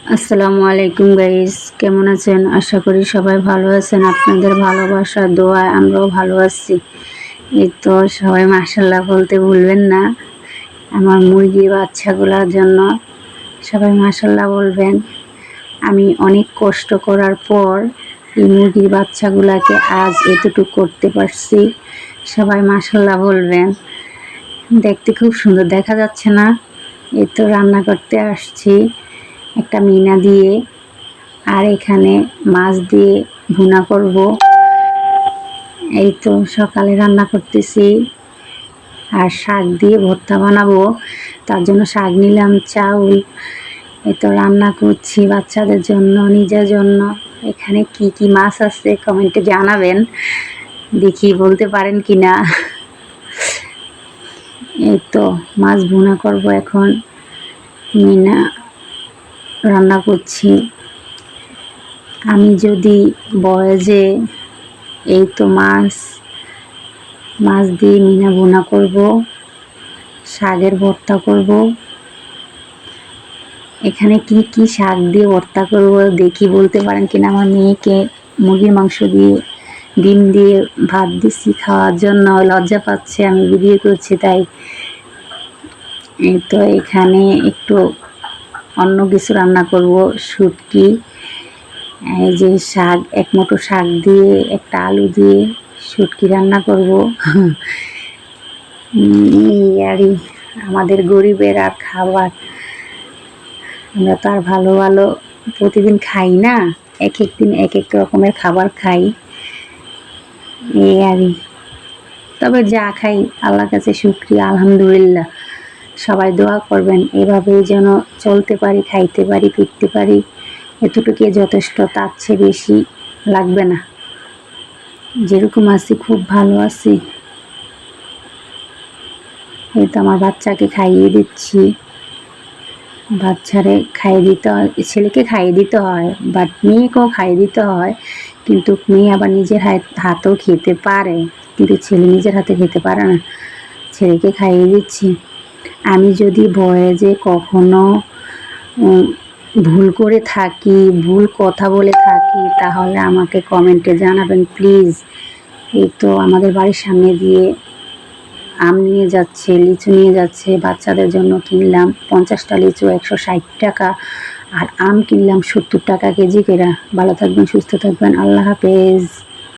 আসসালামু আলাইকুম গাইস, কেমন আছেন? আশা করি সবাই ভালো আছেন। আপনাদের ভালোবাসা দোয়ায় আমরাও ভালো আছি। এই তো সবাই মাশাআল্লাহ বলতে ভুলবেন না আমার মুরগির বাচ্চাগুলোর জন্য। সবাই মাশাআল্লাহ বলবেন। আমি অনেক কষ্ট করার পর এই মুরগির বাচ্চাগুলোকে আজ এতটুকু করতে পারছি। সবাই মাশাআল্লাহ বলবেন। দেখতে খুব সুন্দর দেখা যাচ্ছে না? এই তো রান্না করতে আসছি একটা মিনা দিয়ে, আর এখানে মাছ দিয়ে ভুনা করব। এই তো সকালে রান্না করতেছি, আর শাক দিয়ে ভর্তা বানাবো। তার জন্য শাক নিলাম, চাউল। এই তো রান্না করছি বাচ্চাদের জন্য, নিজের জন্য। এখানে কি কি মাছ আছে কমেন্টে জানাবেন, দেখি বলতে পারেন কি না। এই তো মাছ ভুনা করব, এখন মিনা রান্না করছি। আমি যদি বয়েজে এই তো মাছ দিয়ে মিনা ভুনা করব, শাকের ভর্তা করব। এখানে কি কি শাক দিয়ে ভর্তা করব দেখি বলতে পারেন কিনা। আমার মেয়েকে মুরগির মাংস দিয়ে ডিম দিয়ে ভাত দিচ্ছি খাওয়ার জন্য, লজ্জা পাচ্ছে আমি ভিডিও করছি তাই। এই তো এখানে একটু অন্য কিছু রান্না করব, শুটকি। এই যে শাক, এক মুঠো শাক দিয়ে একটা আলু দিয়ে শুটকি রান্না করব। আরই আমাদের গরিবের আর খাবার, আমরা তো আর ভালো ভালো প্রতিদিন খাই না, এক এক দিন এক এক রকমের খাবার খাই। এই আরই, তবে যা খাই আল্লাহর কাছে শুকরিয়া, আলহামদুলিল্লাহ। সবাই দোয়া করবেন এভাবেই যেন চলতে পারি, খাইতে পারি, ফিরতে পারি। এতটুকু যথেষ্ট, তার চেয়ে বেশি লাগবে না। যেরকম আছি খুব ভালো আছি। এই তো আমার বাচ্চাকে খাইয়ে দিচ্ছি। বাচ্চারে খাইয়ে দিতে হয়, ছেলেকে খাইয়ে দিতে হয়, বাট মেয়েকেও খাইয়ে দিতে হয়। কিন্তু মেয়ে আবার নিজের হাতেও খেতে পারে, কিন্তু ছেলে নিজের হাতে খেতে পারে না। ছেলেকে খাইয়ে দিচ্ছি। আমি যদি ভয়েসে কখনো ভুল করে থাকি, ভুল কথা বলে থাকি, তাহলে আমাকে কমেন্টে জানাবেন প্লিজ। এই তো আমাদের বাড়ির সামনে দিয়ে আম নিয়ে যাচ্ছে, লিচু নিয়ে যাচ্ছে। বাচ্চাদের জন্য কিনলাম 50টা লিচু 160 টাকা, আর আম কিনলাম 70 টাকা কেজি করে। ভালো থাকবেন, সুস্থ থাকবেন, আল্লাহ হাফেজ।